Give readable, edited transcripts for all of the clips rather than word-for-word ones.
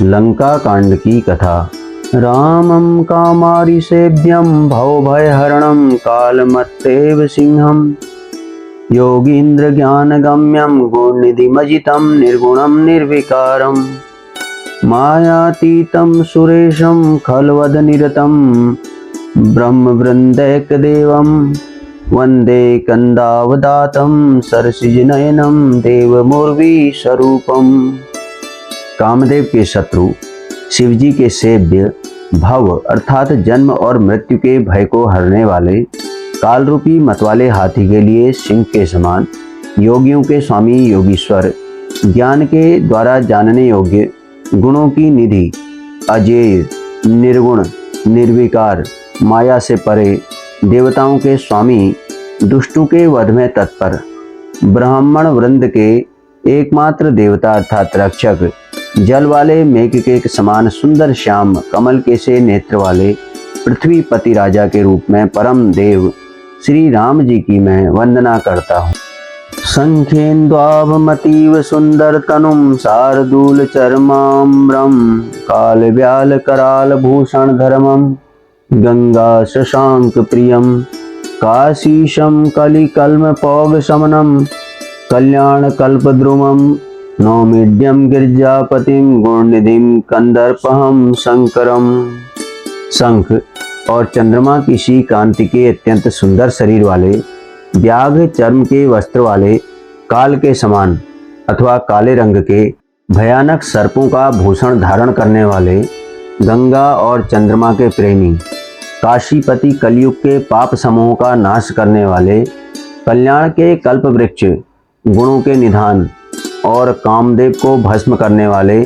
लंका कांड की कथा। रामं कामारिसेव्यं भवभयहरणं कालमत्तेव सिंहं योगीन्द्रज्ञानगम्यं गुणनिधिमजितं निर्गुणं निर्विकारं मायातीतं सुरेशं खलवदनिरतं ब्रह्मवृन्दैकदेवं वन्दे कन्दावदातं सरसिजनयनं देवमूर्विस्वरूपम्। कामदेव के शत्रु शिवजी के सेव्य भव अर्थात जन्म और मृत्यु के भय को हरने वाले काल रूपी मतवाले हाथी के लिए सिंह के समान, योगियों के स्वामी योगीश्वर, ज्ञान के द्वारा जानने योग्य, गुणों की निधि, अजेय, निर्गुण, निर्विकार, माया से परे, देवताओं के स्वामी, दुष्टों के वध में तत्पर, ब्राह्मण वृंद के एकमात्र देवता अर्थात रक्षक, जल वाले मेघ के समान सुंदर श्याम कमल के से नेत्र वाले पृथ्वी पति राजा के रूप में परम देव श्री राम जी की मैं वंदना करता हूँ। संख्येन्द्वाभमतीव सुंदर तनुम शार्दूल चर्माम्रम काल व्याल कराल भूषण धर्मम गंगा शशांक प्रियम काशीशम कलिकल्म पौग समनम कल्याण कल्पद्रुमम नौमीड्यम गिरजापतिम गुणनिधिम कंदर्पहम शंकरम। शंख और चंद्रमा की सी कांति के अत्यंत सुंदर शरीर वाले, व्याघ्र चर्म के वस्त्र वाले, काल के समान अथवा काले रंग के भयानक सर्पों का भूषण धारण करने वाले, गंगा और चंद्रमा के प्रेमी, काशीपति कलयुग के पाप समूहों का नाश करने वाले, कल्याण के कल्प वृक्ष, गुणों के निधान और कामदेव को भस्म करने वाले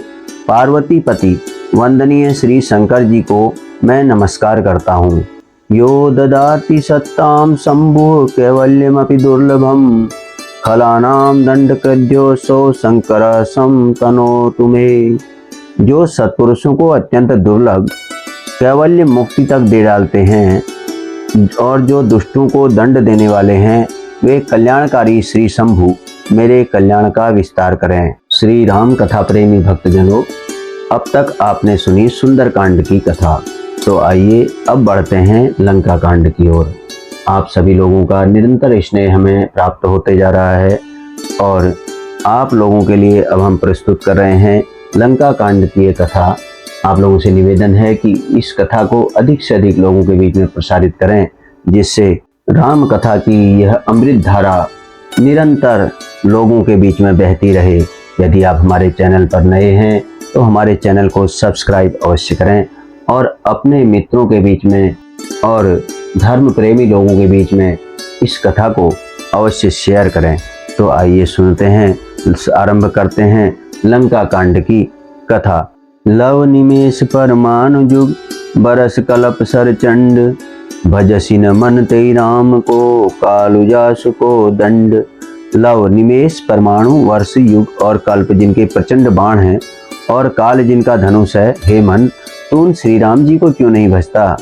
पार्वती पति वंदनीय श्री शंकर जी को मैं नमस्कार करता हूँ। यो ददाति सत्ताम शंभु कैवल्यमपि दुर्लभम खलानाम दंडकृद्योऽसौ शंकर सम तनोतु मे। जो सत्पुरुषों को अत्यंत दुर्लभ कैवल्य मुक्ति तक दे डालते हैं और जो दुष्टों को दंड देने वाले हैं, वे कल्याणकारी श्री शंभु मेरे कल्याण का विस्तार करें। श्री राम कथा प्रेमी भक्तजनों, अब तक आपने सुनी सुंदर कांड की कथा, तो आइए अब बढ़ते हैं लंका कांड की ओर। आप सभी लोगों का निरंतर स्नेह हमें प्राप्त होते जा रहा है और आप लोगों के लिए अब हम प्रस्तुत कर रहे हैं लंका कांड की ये कथा। आप लोगों से निवेदन है कि इस कथा को अधिक से अधिक लोगों के बीच में प्रसारित करें, जिससे राम कथा की यह अमृत धारा निरंतर लोगों के बीच में बहती रहे। यदि आप हमारे चैनल पर नए हैं तो हमारे चैनल को सब्सक्राइब अवश्य करें और अपने मित्रों के बीच में और धर्म प्रेमी लोगों के बीच में इस कथा को अवश्य शेयर करें। तो आइए सुनते हैं, आरंभ करते हैं लंका कांड की कथा। लव निमेष परमाणु जुग बरस कल्प सरचंड भजसी न मन तेई राम को कालु जासु को दंड। लव निमेष परमाणु वर्ष युग और कल्प जिनके प्रचंड बाण हैं और काल जिनका धनुष है, हे मन तू उन श्री राम जी को क्यों नहीं भजता।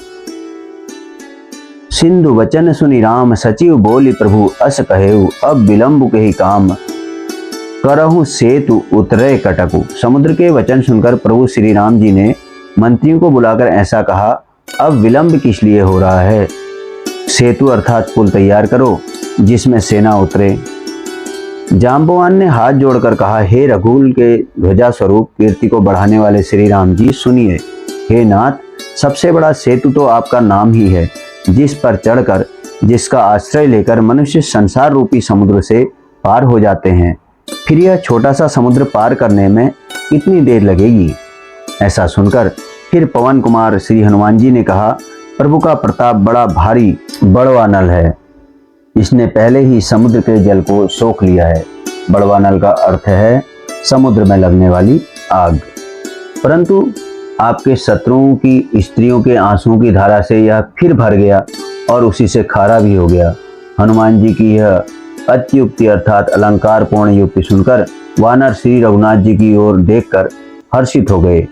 सिंधु वचन सुनि राम सचिव बोली प्रभु अस कहेऊ अब विलंब के ही काम करहु सेतु उतरे कटकु। समुद्र के वचन सुनकर प्रभु श्री राम जी ने मंत्रियों को बुलाकर ऐसा कहा, अब विलंब किस लिए हो रहा है। सेतु अर्थात पुल तैयार करो जिसमें सेना उतरे। जाम्बवान ने हाथ जोड़कर कहा, हे रघुकुल के ध्वजा स्वरूप कीर्ति को बढ़ाने वाले श्री राम जी सुनिए। हे नाथ, सबसे बड़ा सेतु तो आपका नाम ही है, जिस पर चढ़कर, जिसका आश्रय लेकर मनुष्य संसार रूपी समुद्र से पार हो जाते हैं। फिर यह छोटा सा समुद्र पार करने में कितनी देर लगेगी। ऐसा सुनकर फिर पवन कुमार श्री हनुमान जी ने कहा, प्रभु का प्रताप बड़ा भारी बड़वानल है, इसने पहले ही समुद्र के जल को सोख लिया है। बड़वानल का अर्थ है समुद्र में लगने वाली आग। परंतु आपके शत्रुओं की स्त्रियों के आंसुओं की धारा से यह फिर भर गया और उसी से खारा भी हो गया। हनुमान जी की यह अत्युक्ति अर्थात अलंकार पूर्ण युक्ति सुनकर वानर श्री रघुनाथ जी की ओर देखकर हर्षित हो गए।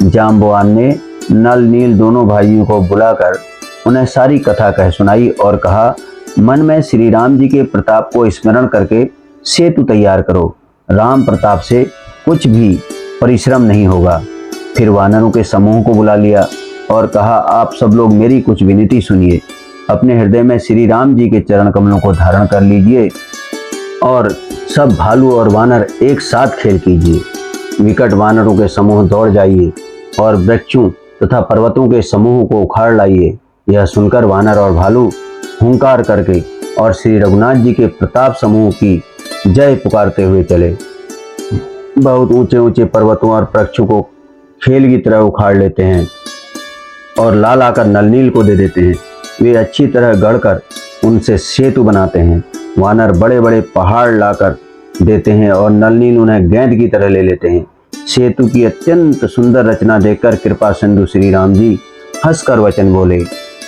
जाम्बवान ने नल नील दोनों भाइयों को बुलाकर उन्हें सारी कथा कह सुनाई और कहा, मन में श्री राम जी के प्रताप को स्मरण करके सेतु तैयार करो। राम प्रताप से कुछ भी परिश्रम नहीं होगा। फिर वानरों के समूह को बुला लिया और कहा, आप सब लोग मेरी कुछ विनती सुनिए। अपने हृदय में श्री राम जी के चरण कमलों को धारण कर लीजिए और सब भालू और वानर एक साथ खेल कीजिए। विकट वानरों के समूह दौड़ जाइए और वृक्षों तथा पर्वतों के समूह को उखाड़ लाइए। यह सुनकर वानर और भालू हुंकार करके और श्री रघुनाथ जी के प्रताप समूह की जय पुकारते हुए चले। बहुत ऊंचे ऊंचे पर्वतों और वृक्षों को खेल की तरह उखाड़ लेते हैं और ला लाकर नलनील को दे देते हैं। वे अच्छी तरह गढ़कर उनसे सेतु बनाते हैं। वानर बड़े बड़े पहाड़ लाकर देते हैं और नलनील उन्हें गेंद की तरह ले लेते हैं। सेतु की अत्यंत सुंदर रचना देखकर कृपा सिंधु श्री राम जी हंसकर वचन बोले।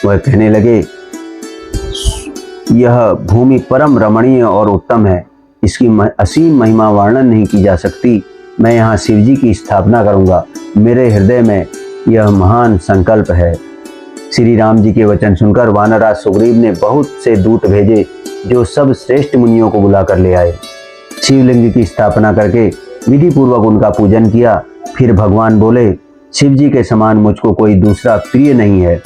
वह कहने लगे, यह भूमि परम रमणीय और उत्तम है, इसकी असीम महिमा वर्णन नहीं की जा सकती। मैं यहाँ शिव जी की स्थापना करूँगा। मेरे हृदय में यह महान संकल्प है। श्री राम जी के वचन सुनकर वानरराज सुग्रीव ने बहुत से दूत भेजे जो सब श्रेष्ठ मुनियों को बुलाकर ले आए। शिवलिंग की स्थापना करके विधि पूर्वक उनका पूजन किया। फिर भगवान बोले, शिव जी के समान मुझको कोई दूसरा प्रिय नहीं है।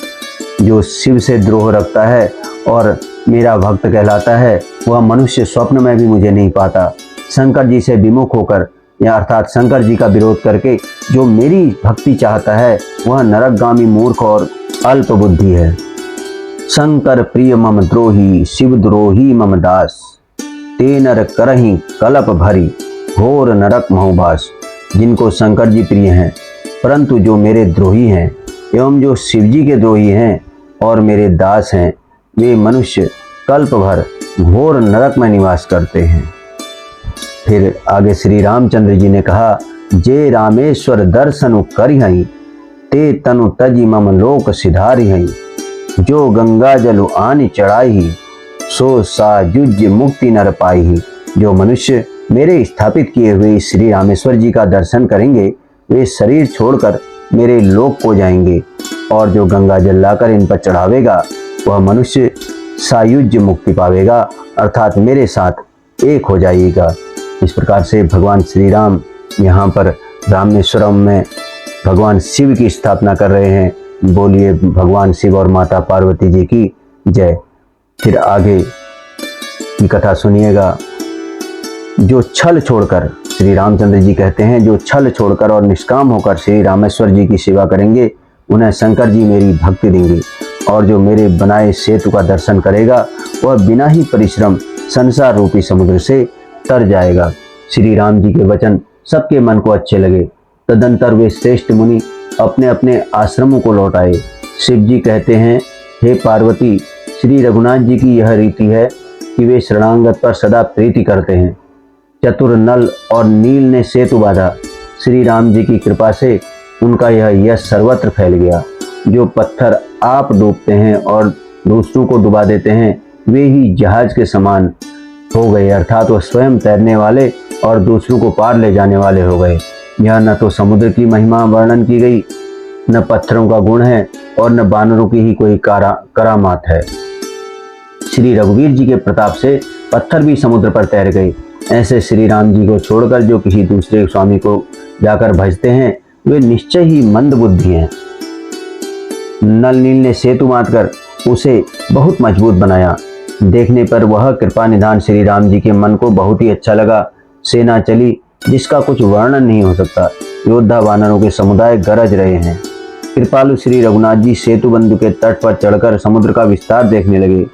जो शिव से द्रोह रखता है और मेरा भक्त कहलाता है, वह मनुष्य स्वप्न में भी मुझे नहीं पाता। शंकर जी से विमुख होकर या अर्थात शंकर जी का विरोध करके जो मेरी भक्ति चाहता है, वह नरकगामी मूर्ख और अल्प बुद्धि है। शंकर प्रिय मम द्रोही, शिव द्रोही मम दास। ते नर करही कलप भरी, घोर नरक महुबास। जिनको शंकर जी प्रिय हैं, परंतु जो मेरे द्रोही हैं एवं जो शिव जी के द्रोही हैं और मेरे दास हैं, वे मनुष्य कल्प भर घोर नरक में निवास करते हैं। फिर आगे श्री रामचंद्र जी ने कहा, जे रामेश्वर दर्शनु करिहई, ते तनु तजी मम लोक सिधारिहई। जो गंगा जलु आनि चढ़ाई, सो सायुज्य मुक्ति नर पाई। जो मनुष्य मेरे स्थापित किए हुए श्री रामेश्वर जी का दर्शन करेंगे, वे शरीर छोड़कर मेरे लोक को जाएंगे, और जो गंगा जल लाकर इन पर चढ़ावेगा, वह मनुष्य सायुज्य मुक्ति पावेगा, अर्थात मेरे साथ एक हो जाएगा। इस प्रकार से भगवान श्री राम यहाँ पर रामेश्वरम में भगवान शिव की स्थापना कर रहे हैं। बोलिए भगवान शिव और माता पार्वती जी की जय। फिर आगे की कथा सुनिएगा। जो छल छोड़कर, श्री रामचंद्र जी कहते हैं, जो छल छोड़कर और निष्काम होकर श्री रामेश्वर जी की सेवा करेंगे, उन्हें शंकर जी मेरी भक्ति देंगे, और जो मेरे बनाए सेतु का दर्शन करेगा, वह बिना ही परिश्रम संसार रूपी समुद्र से तर जाएगा। श्री राम जी के वचन सबके मन को अच्छे लगे। तदंतर वे श्रेष्ठ मुनि अपने अपने आश्रमों को लौट आए। शिव जी कहते हैं, हे पार्वती, श्री रघुनाथ जी की यह रीति है कि वे शरणागत पर सदा प्रीति करते हैं। चतुर नल और नील ने सेतु बांधा। श्री राम जी की कृपा से उनका यह यश सर्वत्र फैल गया। जो पत्थर आप डूबते हैं और दूसरों को डुबा देते हैं, वे ही जहाज के समान हो गए, अर्थात वो स्वयं तैरने वाले और दूसरों को पार ले जाने वाले हो गए। यह न तो समुद्र की महिमा वर्णन की गई, न पत्थरों का गुण है, और न बानरों की ही कोई करामात है। श्री रघुवीर जी के प्रताप से पत्थर भी समुद्र पर तैर गए। ऐसे श्री राम जी को छोड़कर जो किसी दूसरे स्वामी को जाकर भजते हैं, वे निश्चय ही मंद बुद्धि हैं। नल नील ने सेतु बांधकर उसे बहुत मजबूत बनाया। देखने पर वह कृपा निधान श्री राम जी के मन को बहुत ही अच्छा लगा। सेना चली जिसका कुछ वर्णन नहीं हो सकता। योद्धा वानरों के समुदाय गरज रहे हैं। कृपालु श्री रघुनाथ जी सेतु बंधु के तट पर चढ़कर समुद्र का विस्तार देखने लगे।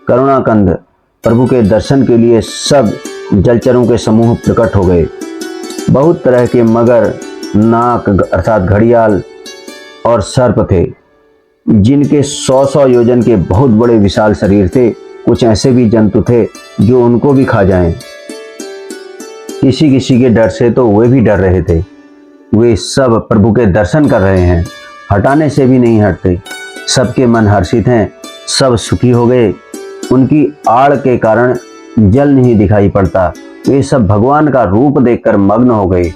करुणाकंद प्रभु के दर्शन के लिए सब जलचरों के समूह प्रकट हो गए। बहुत तरह के मगर, नाक अर्थात घड़ियाल और सर्प थे, जिनके 100-100 योजन के बहुत बड़े विशाल शरीर थे। कुछ ऐसे भी जंतु थे जो उनको भी खा जाएं। किसी किसी के डर से तो वे भी डर रहे थे। वे सब प्रभु के दर्शन कर रहे हैं, हटाने से भी नहीं हटते। सबके मन हर्षित हैं, सब सुखी हो गए। उनकी आड़ के कारण जल नहीं दिखाई पड़ता। वे सब भगवान का रूप देखकर मग्न हो गए।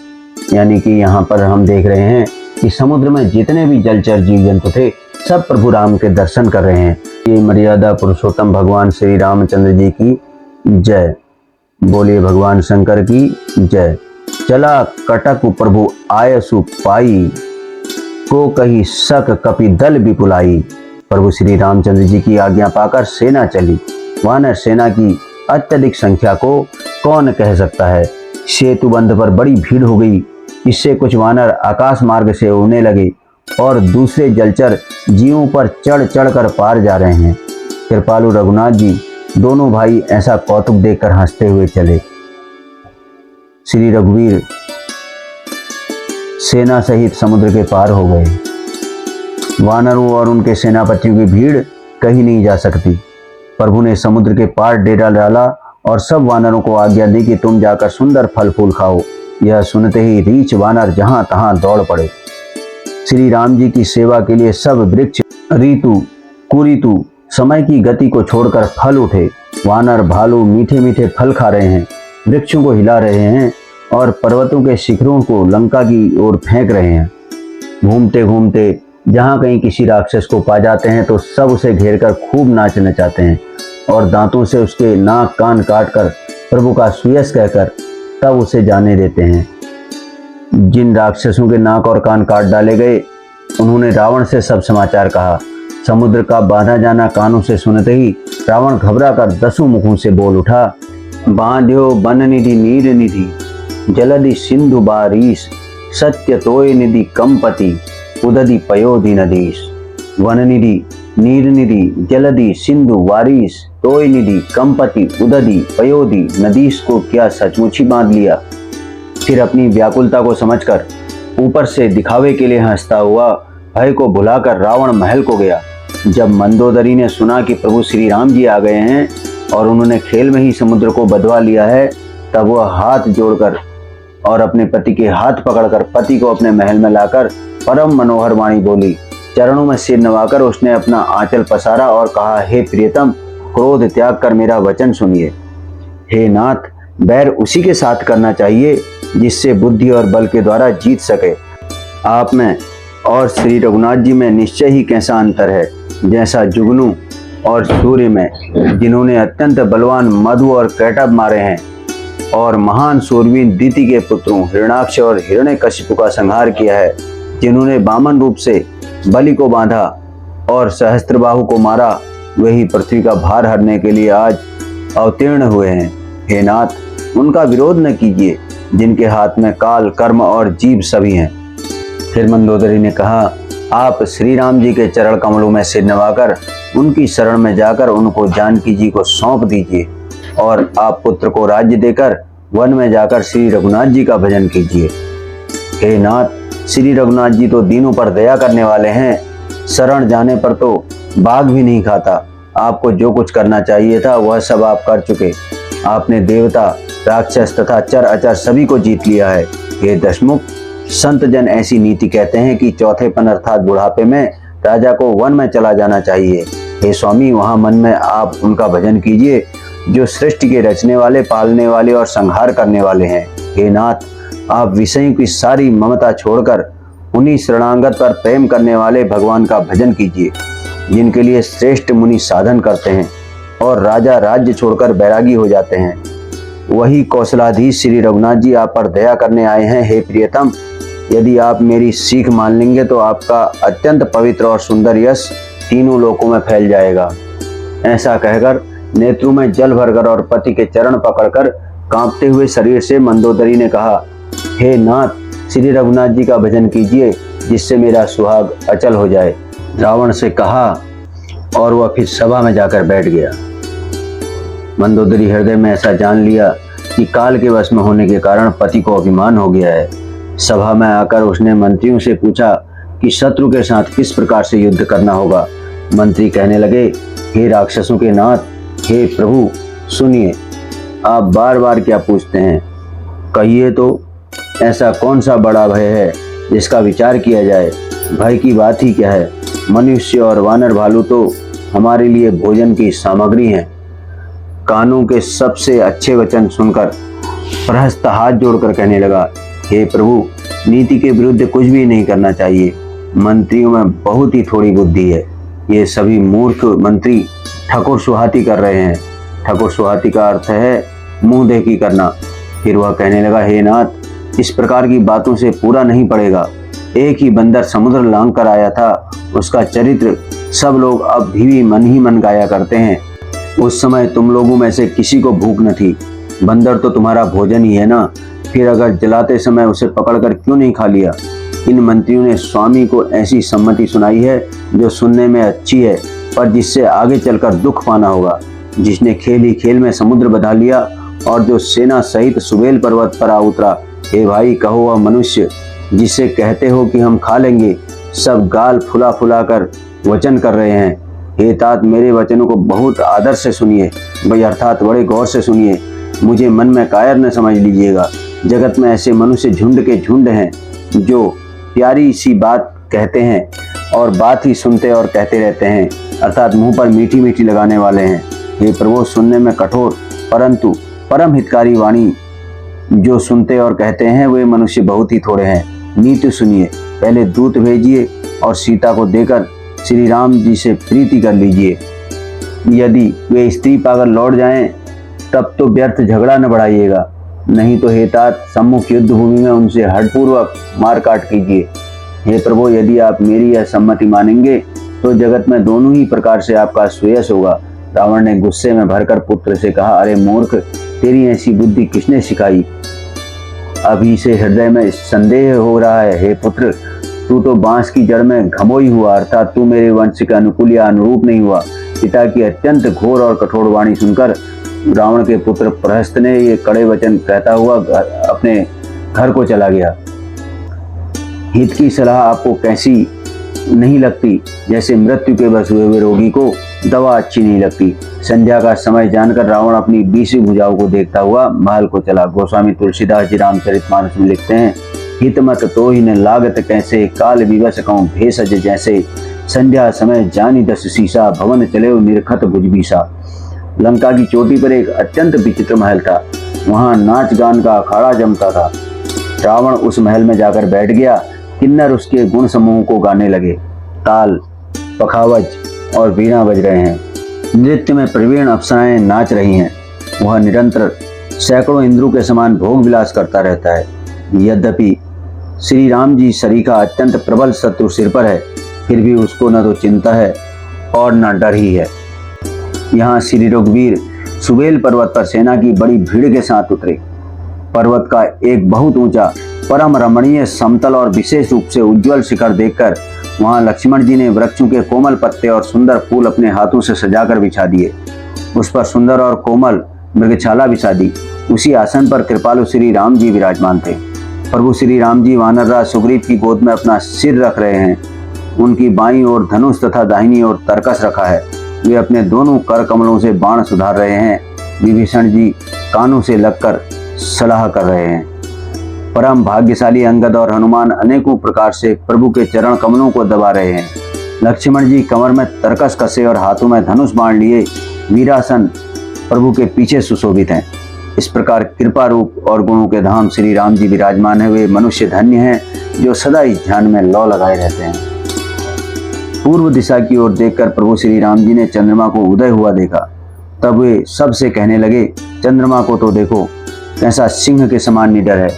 यानी कि यहाँ पर हम देख रहे हैं कि समुद्र में जितने भी जलचर जीव जंतु थे, सब प्रभु राम के दर्शन कर रहे हैं। ये मर्यादा पुरुषोत्तम भगवान श्री रामचंद्र जी की जय। बोलिए भगवान शंकर की जय। चला कटक प्रभु आयसु पाई, को कही सक कपि दल विपुलाई। प्रभु श्री रामचंद्र जी की आज्ञा पाकर सेना चली। वानर सेना की अत्यधिक संख्या को कौन कह सकता है। सेतु बंध पर बड़ी भीड़ हो गई। इससे कुछ वानर आकाश मार्ग से उड़ने लगे और दूसरे जलचर जीवों पर चढ़ चढ़ कर पार जा रहे हैं। कृपालु रघुनाथ जी दोनों भाई ऐसा कौतुक देखकर हंसते हुए चले। श्री रघुवीर सेना सहित समुद्र के पार हो गए। वानरों और उनके सेनापतियों की भीड़ कहीं नहीं जा सकती। प्रभु ने समुद्र के पार डेरा डाला और सब वानरों को आज्ञा दी कि तुम जाकर सुंदर फल फूल खाओ। यह सुनते ही रीछ वानर जहां तहां दौड़ पड़े। श्री राम जी की सेवा के लिए सब वृक्ष ऋतु कुऋतु समय की गति को छोड़कर फल उठे। वानर भालू मीठे मीठे फल खा रहे हैं, वृक्षों को हिला रहे हैं और पर्वतों के शिखरों को लंका की ओर फेंक रहे हैं। घूमते घूमते जहाँ कहीं किसी राक्षस को पा जाते हैं तो सब उसे घेरकर खूब नाच नचाते हैं और दांतों से उसके नाक कान काट कर प्रभु का सुयस कहकर तब उसे जाने देते हैं। जिन राक्षसों के नाक और कान काट डाले गए उन्होंने रावण से सब समाचार कहा। समुद्र का बांधा जाना कानों से सुनते ही रावण घबरा कर 10 मुखों से बोल उठा। बांध्यो बन निधि नीर निधि जलधि सिंधु बारीश सत्य तोय निधि कंपति उदधि पयोधि नदीश। वन निधि नीर निधि जलधि सिंधु वारीश तोय निधि कंपति उदधि पयोधि नदीश को क्या सचमुच ही बांध लिया। फिर अपनी व्याकुलता को समझकर ऊपर से दिखावे के लिए हंसता हुआ भय को भुलाकर रावण महल को गया। जब मंदोदरी ने सुना कि प्रभु श्री राम जी आ गए हैं और उन्होंने खेल में ही समुद्र को बधवा लिया है, तब वह हाथ जोड़कर और अपने पति के हाथ पकड़कर पति को अपने महल में लाकर परम मनोहर वाणी बोली। चरणों में सिर नवाकर उसने अपना आंचल पसारा और कहा, हे प्रियतम, क्रोध त्याग कर मेरा वचन सुनिए। हे नाथ, बैर उसी के साथ करना चाहिए जिससे बुद्धि और बल के द्वारा जीत सके। आप में और श्री रघुनाथ जी में निश्चय ही कैसा अंतर है, जैसा जुगनू और सूर्य में, जिन्होंने अत्यंत बलवान मधु और कैटब मारे हैं और महान सूरवीर दिति के पुत्रों हिरण्याक्ष और हिरण्यकशिपु का संहार किया है, जिन्होंने वामन रूप से बलि को बांधा और सहस्त्रबाहु को मारा, वही पृथ्वी का भार हरने के लिए आज अवतीर्ण हुए हैं। हे नाथ, उनका विरोध न कीजिए जिनके हाथ में काल कर्म और जीव सभी हैं। फिर मंदोदरी ने कहा, आप श्री राम जी के चरण कमलों में सिर नवाकर उनकी शरण में जाकर उनको जानकी जी को सौंप दीजिए और आप पुत्र को राज्य देकर वन में जाकर श्री रघुनाथ जी का भजन कीजिए। हे नाथ, श्री रघुनाथ जी तो दीनों पर दया करने वाले हैं। शरण जाने पर तो बाघ भी नहीं खाता। आपको जो कुछ करना चाहिए था वह सब आप कर चुके। आपने देवता, राक्षस तथा चर अचर सभी को जीत लिया है। हे दशमुख, संत जन ऐसी नीति कहते हैं कि चौथेपन अर्थात बुढ़ापे में राजा को वन में चला जाना चाहिए। हे स्वामी, वहां मन में आप उनका भजन कीजिए जो सृष्टि के रचने वाले, पालने वाले और संहार करने वाले हैं। हे नाथ, आप विषयों की सारी ममता छोड़कर उन्हीं शरणागत पर प्रेम करने वाले भगवान का भजन कीजिए, जिनके लिए श्रेष्ठ मुनि साधन करते हैं और राजा राज्य छोड़कर बैरागी हो जाते हैं। वही कौशलाधीश श्री रघुनाथ जी आप पर दया करने आए हैं। हे प्रियतम, यदि आप मेरी सीख मान लेंगे तो आपका अत्यंत पवित्र और सुंदर यश तीनों लोकों में फैल जाएगा। ऐसा कहकर नेत्रों में जल भरकर और पति के चरण पकड़कर कांपते हुए शरीर से मंदोदरी ने कहा, हे नाथ, श्री रघुनाथ जी का भजन कीजिए जिससे मेरा सुहाग अचल हो जाए। रावण से कहा और वह फिर सभा में जाकर बैठ गया। मंदोदरी हृदय में ऐसा जान लिया कि काल के वश में होने के कारण पति को अभिमान हो गया है। सभा में आकर उसने मंत्रियों से पूछा कि शत्रु के साथ किस प्रकार से युद्ध करना होगा। मंत्री कहने लगे, हे राक्षसों के नाथ, हे प्रभु, सुनिए, आप बार बार क्या पूछते हैं? कहिए तो, ऐसा कौन सा बड़ा भय है जिसका विचार किया जाए? भय की बात ही क्या है? मनुष्य और वानर भालू तो हमारे लिए भोजन की सामग्री हैं। कानों के सबसे अच्छे वचन सुनकर प्रहस्त हाथ जोड़कर कहने लगा, हे प्रभु, नीति के विरुद्ध कुछ भी नहीं करना चाहिए। मंत्रियों में बहुत ही थोड़ी बुद्धि है। ये सभी मूर्ख मंत्री ठकुर सुहाती कर रहे हैं। ठकुर सुहाती का अर्थ है मुंह देखी करना। फिर वह कहने लगा, हे नाथ, इस प्रकार की बातों से पूरा नहीं पड़ेगा। एक ही बंदर समुद्र लांघ कर आया था, उसका चरित्र सब लोग अब भी मन ही मन गाया करते हैं। उस समय तुम लोगों में से किसी को भूख न थी, बंदर तो तुम्हारा भोजन ही है ना, फिर अगर जलाते समय उसे पकड़कर क्यों नहीं खा लिया। इन मंत्रियों ने स्वामी को ऐसी सम्मति सुनाई है जो सुनने में अच्छी है, पर जिससे आगे चलकर दुख पाना होगा। जिसने खेल ही खेल में समुद्र बधा लिया और जो सेना सहित सुबेल पर्वत पर आ उतरा। हे भाई, कहो वह मनुष्य जिसे कहते हो कि हम खा लेंगे, सब गाल फुला फुला कर वचन कर रहे हैं। हे तात, मेरे वचनों को बहुत आदर से सुनिए, भाई अर्थात बड़े गौर से सुनिए। मुझे मन में कायर न समझ लीजिएगा। जगत में ऐसे मनुष्य झुंड के झुंड हैं जो प्यारी सी बात कहते हैं और बात ही सुनते और कहते रहते हैं, अर्थात मुंह पर मीठी मीठी लगाने वाले हैं। हे प्रभु, सुनने में कठोर परंतु परम हितकारी वाणी जो सुनते और कहते हैं, वे मनुष्य बहुत ही थोड़े हैं। नीति सुनिए, पहले दूत भेजिए और सीता को देकर श्री राम जी से प्रीति कर लीजिए। यदि वे स्त्री पाकर लौट जाएं, तब तो व्यर्थ झगड़ा न बढ़ाइएगा, नहीं तो हे तात, सम्मुख युद्ध भूमि में उनसे हठपूर्वक मार काट कीजिए। हे प्रभु, यदि आप मेरी यह सम्मति मानेंगे तो जगत में दोनों ही प्रकार से आपका श्रेयस होगा। रावण ने गुस्से में भरकर पुत्र से कहा, अरे मूर्ख, तेरी ऐसी बुद्धि किसने सिखाई? अभी से हृदय में संदेह हो रहा है। हे पुत्र, तू तो बांस की जड़ में घमोई हुआ, अर्थात तू मेरे वंश के अनुकूल या अनुरूप नहीं हुआ। पिता की अत्यंत घोर और कठोर वाणी सुनकर रावण के पुत्र प्रहस्त ने ये कड़े वचन कहता हुआ अपने घर को चला गया। हित की सलाह आपको कैसी नहीं लगती? जैसे मृत्यु के बस हुए रोगी को दवा अच्छी नहीं लगती। संध्या का समय जानकर रावण अपनी 20 भुजाओं को देखता हुआ महल को चला। गोस्वामी तुलसीदास जी रामचरितमानस में लिखते हैं, हित मत तो ही न लागत कैसे, काल विवश कहूँ भेषज जैसे, संध्या समय जानी 10 शीशा, भवन चले निरखत भुजबीसा। लंका की चोटी पर एक अत्यंत विचित्र महल था, वहां नाच गान का अखाड़ा जमता था। रावण उस महल में जाकर बैठ गया। किन्नर उसके गुण समूह को गाने लगे। ताल, पखावज और वीणा बज रहे हैं। नृत्य में प्रवीण अप्सराएं नाच रही हैं। वह निरंतर सैकड़ों इंद्रों के समान भोग विलास करता रहता है। यद्यपि श्री राम जी सरीखा अत्यंत प्रबल शत्रु सिर पर है, फिर भी उसको न तो चिंता है और न डर ही है। यहाँ श्री रघुवीर सुबेल पर्वत पर सेना की बड़ी भीड़ के साथ उतरे। पर्वत का एक बहुत ऊंचा, परम रमणीय, समतल और विशेष रूप से उज्जवल शिखर देखकर वहां लक्ष्मण जी ने वृक्षों के कोमल पत्ते और सुंदर फूल अपने हाथों से सजाकर बिछा दिए। उस पर सुंदर और कोमल मृगछाला बिछा दी। उसी आसन पर कृपालु श्री राम जी विराजमान थे। प्रभु श्री राम जी वानरराज सुग्रीव की गोद में अपना सिर रख रहे हैं। उनकी बाईं ओर धनुष तथा दाहिनी ओर तरकस रखा है। वे अपने दोनों कर कमलों से बाण सुधार रहे हैं। विभीषण जी कानों से लगकर सलाह कर रहे हैं। परम भाग्यशाली अंगद और हनुमान अनेकों प्रकार से प्रभु के चरण कमलों को दबा रहे हैं। लक्ष्मण जी कमर में तरकस कसे और हाथों में धनुष बाण लिए वीरासन प्रभु के पीछे सुशोभित हैं। इस प्रकार कृपा रूप और गुणों के धाम श्री राम जी विराजमान है। वे मनुष्य धन्य हैं जो सदा इस ध्यान में लौ लगाए रहते हैं। पूर्व दिशा की ओर देखकर प्रभु श्री राम जी ने चंद्रमा को उदय हुआ देखा। तब वे सबसे कहने लगे, चंद्रमा को तो देखो, कैसा सिंह के समान निडर है।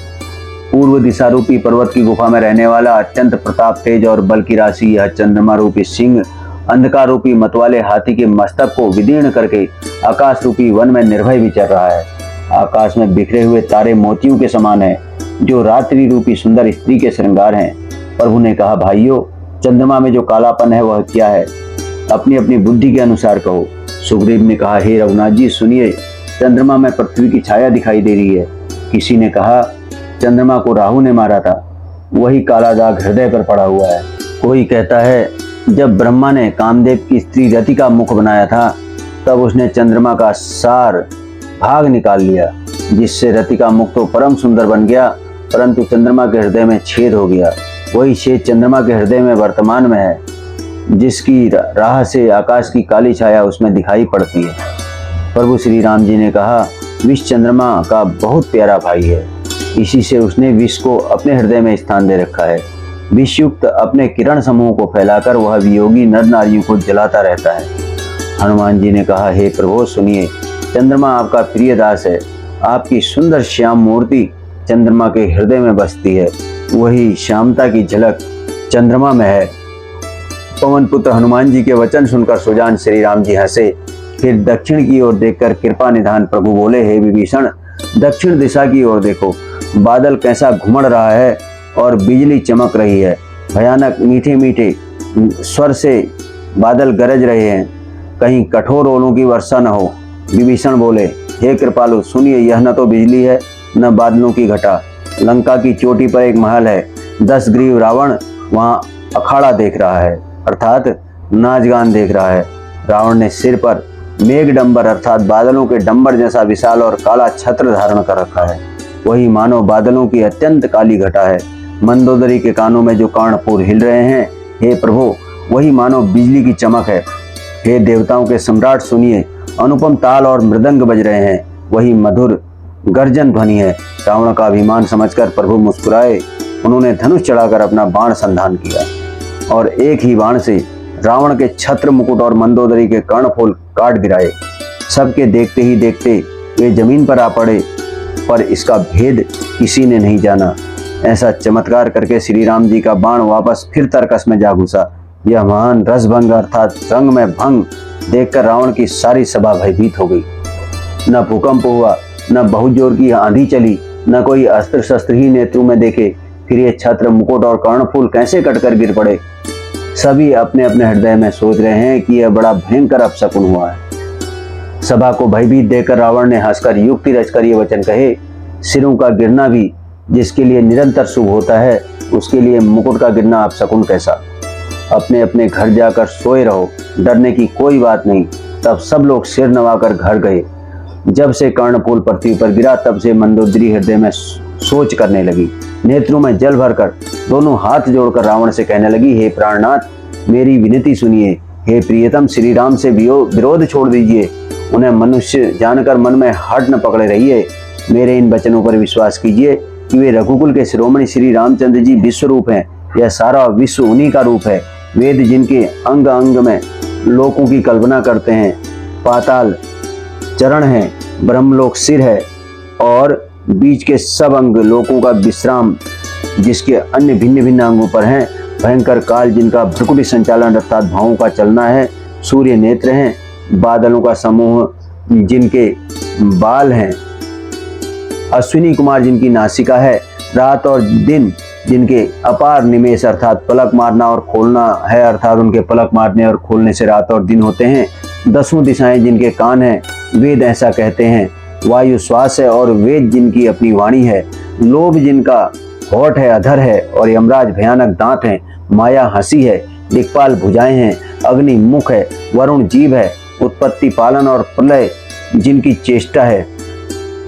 पूर्व दिशा रूपी पर्वत की गुफा में रहने वाला अत्यंत प्रताप, तेज और बल की राशि यह चंद्रमा रूपी सिंह अंधकार रूपी मतवाले हाथी के मस्तक को विदीर्ण करके आकाश रूपी वन में निर्भय विचर रहा है। आकाश में बिखरे हुए तारे मोतियों के समान है, जो रात्रि रूपी सुंदर स्त्री के श्रृंगार हैं। प्रभु ने कहा, भाइयों, चंद्रमा में जो कालापन है वह क्या है? अपनी अपनी बुद्धि के अनुसार कहो। सुग्रीव ने कहा, हे रघुनाथ जी सुनिए, चंद्रमा में पृथ्वी की छाया दिखाई दे रही है। किसी ने कहा, चंद्रमा को राहु ने मारा था, वही काला दाग हृदय पर पड़ा हुआ है। कोई कहता है, जब ब्रह्मा ने कामदेव की स्त्री रति का मुख बनाया था, तब उसने चंद्रमा का सार भाग निकाल लिया, जिससे रति का मुख तो परम सुंदर बन गया, परंतु चंद्रमा के हृदय में छेद हो गया। वही छेद चंद्रमा के हृदय में वर्तमान में है, जिसकी राह से आकाश की काली छाया उसमें दिखाई पड़ती है। प्रभु श्री राम जी ने कहा, विष चंद्रमा का बहुत प्यारा भाई है, इसी से उसने विष को अपने हृदय में स्थान दे रखा है। विषयुक्त अपने किरण समूह को फैलाकर वह वियोगी नर नारियों को जलाता रहता है। हनुमान जी ने कहा, हे प्रभु सुनिए, चंद्रमा आपका प्रिय दास है। आपकी सुंदर श्याम मूर्ति चंद्रमा के हृदय में बसती है। वही श्यामता की झलक चंद्रमा में है। पवन पुत्र हनुमान जी के वचन सुनकर सुजान श्री राम जी हंसे। फिर दक्षिण की ओर देखकर कृपा निधान प्रभु बोले, हे विभीषण, दक्षिण दिशा की ओर देखो, बादल कैसा घुमड़ रहा है और बिजली चमक रही है। भयानक मीठे मीठे स्वर से बादल गरज रहे हैं, कहीं कठोर ओलों की वर्षा न हो। विभीषण बोले, हे कृपालु, सुनिए, यह न तो बिजली है न बादलों की घटा। लंका की चोटी पर एक महल है, 10 ग्रीव रावण वहाँ अखाड़ा देख रहा है, अर्थात नाचगान देख रहा है। रावण ने सिर पर मेघ डंबर अर्थात बादलों के डंबर जैसा विशाल और काला छत्र धारण कर रखा है। वही मानो बादलों की अत्यंत काली घटा है। मंदोदरी के कानों में जो कर्णपुर हिल रहे हैं, हे प्रभु, वही मानो बिजली की चमक है। हे देवताओं के सम्राट, सुनिए, अनुपम ताल और मृदंग बज रहे हैं, वही मधुर गर्जन ध्वनि है। रावण का अभिमान समझकर प्रभु मुस्कुराए। उन्होंने धनुष चढ़ाकर अपना बाण संधान किया और एक ही बाण से रावण के छत्र मुकुट और मंदोदरी के कर्णफूल काट गिराए। सबके देखते ही देखते वे जमीन पर आ पड़े, पर इसका भेद किसी ने नहीं जाना। ऐसा चमत्कार करके श्री राम जी का बाण वापस फिर तरकस में जा घुसा। यह महान रसभंग अर्थात रंग में भंग देखकर रावण की सारी सभा भयभीत हो गई। न भूकंप हुआ, न बहुत जोर की आंधी चली, न कोई अस्त्र शस्त्र ही नेत्रों में देखे। फिर ये छत्र मुकुट और कर्णफूल कैसे कटकर गिर पड़े। सभी अपने अपने हृदय में सोच रहे हैं कि यह बड़ा भयंकर अपशकुन हुआ है। सभा को भयभीत देखकर रावण ने हंसकर युक्ति रचकर ये वचन कहे, सिरों का गिरना भी जिसके लिए निरंतर शुभ होता है, उसके लिए मुकुट का गिरना अपशकुन कैसा। अपने अपने घर जाकर सोए रहो, डरने की कोई बात नहीं। तब सब लोग सिर नवाकर घर गए। जब से कर्णफूल पृथ्वी पर गिरा, तब से मंदोदरी हृदय में सोच करने लगी। नेत्रों में जल भरकर दोनों हाथ जोड़कर रावण से कहने लगी, हे प्राणनाथ, मेरी विनती सुनिए। हे प्रियतम, श्री राम से विरोध छोड़ दीजिए। उन्हें मनुष्य जानकर मन में हट न पकड़े रहिए। मेरे इन वचनों पर विश्वास कीजिए कि वे रघुकुल के शिरोमणि श्री रामचंद्र जी विश्व रूप हैं। यह सारा विश्व उन्हीं का रूप है। वेद जिनके अंग अंग में लोकों की कल्पना करते हैं, पाताल चरण है, ब्रह्मलोक सिर है और बीच के सब अंग लोकों का विश्राम जिसके अन्य भिन्न भिन्न अंगों पर हैं। भयंकर काल जिनका भ्रुकुटी संचालन अर्थात भावों का चलना है। सूर्य नेत्र हैं, बादलों का समूह जिनके बाल हैं। अश्विनी कुमार जिनकी नासिका है। रात और दिन जिनके अपार निमेष अर्थात पलक मारना और खोलना है, अर्थात उनके पलक मारने और खोलने से रात और दिन होते हैं। 10 दिशाएं जिनके कान हैं, वेद ऐसा कहते हैं। वायु श्वास है और वेद जिनकी अपनी वाणी है। लोभ जिनका होठ है, अधर है और यमराज भयानक दांत हैं। माया हंसी है, दिक्पाल भुजाएं हैं, अग्नि मुख है, वरुण जीव है। उत्पत्ति पालन और प्रलय जिनकी चेष्टा है।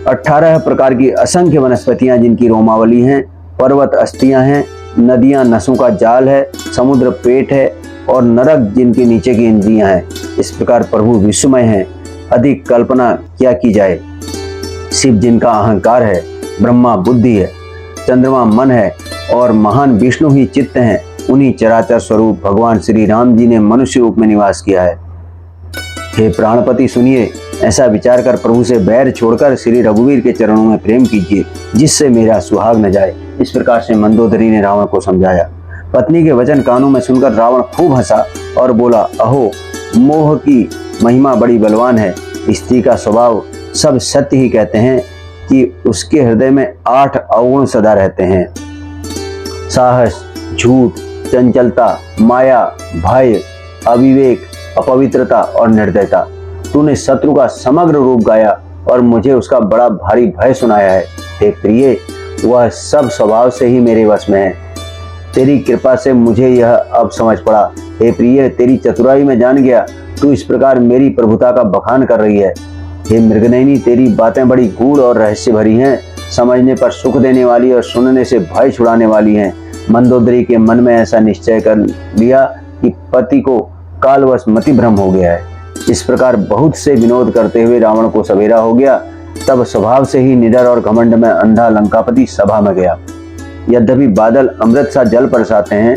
18 प्रकार की असंख्य वनस्पतियां जिनकी रोमावली हैं। पर्वत अस्थियां हैं, नदियां नसों का जाल है, समुद्र पेट है और नरक जिनके नीचे की इंद्रियां हैं। इस प्रकार प्रभु विस्मय हैं, अधिक कल्पना क्या की जाए। शिव जिनका अहंकार है, ब्रह्मा बुद्धि है, चंद्रमा मन है और महान विष्णु ही चित्त हैं। उन्हीं चराचर स्वरूप भगवान श्री राम जी ने मनुष्य रूप में निवास किया है। हे प्राणपति, सुनिए, ऐसा विचार कर प्रभु से बैर छोड़कर श्री रघुवीर के चरणों में प्रेम कीजिए, जिससे मेरा सुहाग न जाए। इस प्रकार से मंदोदरी ने रावण को समझाया। पत्नी के वचन कानों में सुनकर रावण खूब हंसा और बोला, अहो, मोह की महिमा बड़ी बलवान है। स्त्री का स्वभाव सब सत्य ही कहते हैं कि उसके हृदय में 8 अवगुण सदा रहते हैं। साहस, झूठ, चंचलता, माया, भय, अविवेक, अपवित्रता और निर्दयता। तूने शत्रु का समग्र रूप गाया और मुझे उसका बड़ा भारी भय सुनाया है। हे प्रिय, वह सब स्वभाव से ही मेरे वश में है। तेरी कृपा से मुझे यह अब समझ पड़ा। हे प्रिय, तेरी चतुराई में जान गया। तू इस प्रकार मेरी प्रभुता का बखान कर रही है। हे मृगनयनी, तेरी बातें बड़ी गूढ़ और रहस्य भरी हैं, समझने पर सुख देने वाली और सुनने से भय छुड़ाने वाली हैं। मंदोदरी के मन में ऐसा निश्चय कर लिया कि पति को कालवश मति भ्रम हो गया है। इस प्रकार बहुत से विनोद करते हुए रावण को सवेरा हो गया। तब स्वभाव से ही निडर और घमंड में अंधा लंकापति सभा में गया। यद्यपि बादल अमृत सा जल बरसाते हैं,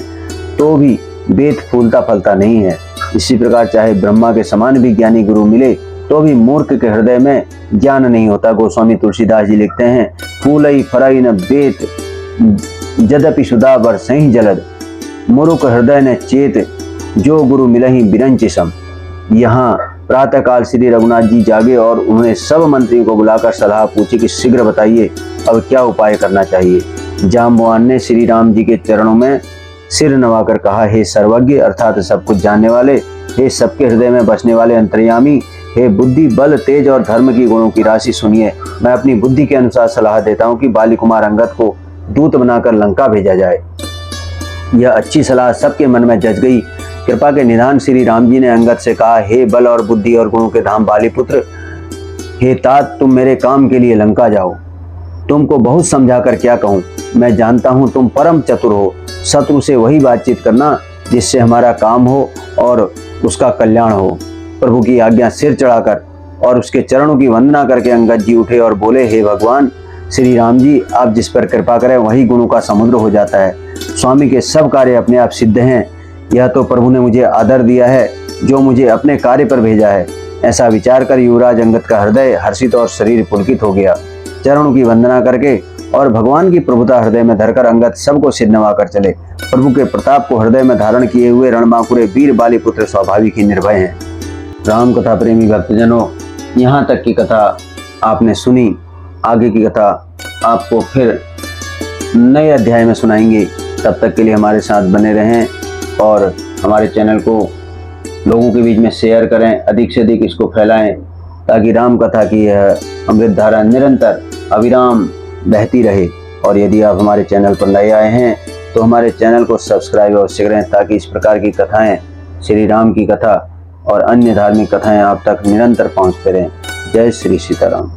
तो भी वेद फूलता फलता नहीं है। इसी प्रकार चाहे ब्रह्मा के समान भी ज्ञानी गुरु मिले, तो भी मूर्ख के हृदय में ज्ञान नहीं होता। गोस्वामी तुलसीदास जी लिखते हैं, फूलई फरई न बेत यद्यपि सुधा बरसहि जलद, मुरुक हृदय न चेत, जो गुरु मिलहि बिरंचि सम। यहाँ प्रातःकाल श्री रघुनाथ जी जागे और उन्होंने सब मंत्रियों को बुलाकर सलाह पूछी कि शीघ्र बताइए अब क्या उपाय करना चाहिए। जाम्बवान ने श्री राम जी के चरणों में सिर नवाकर कहा, हे सर्वज्ञ अर्थात सब कुछ जानने वाले, हे सबके हृदय में बसने वाले अंतर्यामी, हे बुद्धि बल तेज और धर्म की गुणों की राशि, सुनिए मैं अपनी बुद्धि के अनुसार सलाह देता हूँ कि बाली कुमार अंगद को दूत बनाकर लंका भेजा जाए। यह अच्छी सलाह सबके मन में जज गई। कृपा के निधान श्री राम जी ने अंगद से कहा, हे बल और बुद्धि और गुणों के धाम बाली पुत्र, हे तात तुम मेरे काम के लिए लंका जाओ। तुमको बहुत समझाकर क्या कहूँ, मैं जानता हूँ तुम परम चतुर हो। शत्रु से वही बातचीत करना जिससे हमारा काम हो और उसका कल्याण हो। प्रभु की आज्ञा सिर चढ़ाकर और उसके चरणों की वंदना करके अंगद जी उठे और बोले, हे भगवान श्री राम जी, आप जिस पर कृपा करें वही गुणों का समुद्र हो जाता है। स्वामी के सब कार्य अपने आप सिद्ध हैं। यह तो प्रभु ने मुझे आदर दिया है जो मुझे अपने कार्य पर भेजा है। ऐसा विचार कर युवराज अंगद का हृदय हर्षित और शरीर पुलकित हो गया। चरणों की वंदना करके और भगवान की प्रभुता हृदय में धरकर अंगद सबको सिर नवा कर चले। प्रभु के प्रताप को हृदय में धारण किए हुए रणबांकुरे वीर बाली पुत्र स्वाभाविक ही निर्भय हैं। राम कथा प्रेमी भक्तजनों, यहाँ तक की कथा आपने सुनी। आगे की कथा आपको फिर नए अध्याय में सुनाएंगे। तब तक के लिए हमारे साथ बने रहें और हमारे चैनल को लोगों के बीच में शेयर करें, अधिक से अधिक इसको फैलाएं ताकि राम कथा की यह अमृत धारा निरंतर अविराम बहती रहे। और यदि आप हमारे चैनल पर नए आए हैं तो हमारे चैनल को सब्सक्राइब अवश्य करें ताकि इस प्रकार की कथाएं, श्री राम की कथा और अन्य धार्मिक कथाएं आप तक निरंतर पहुंचते रहें। जय श्री सीताराम।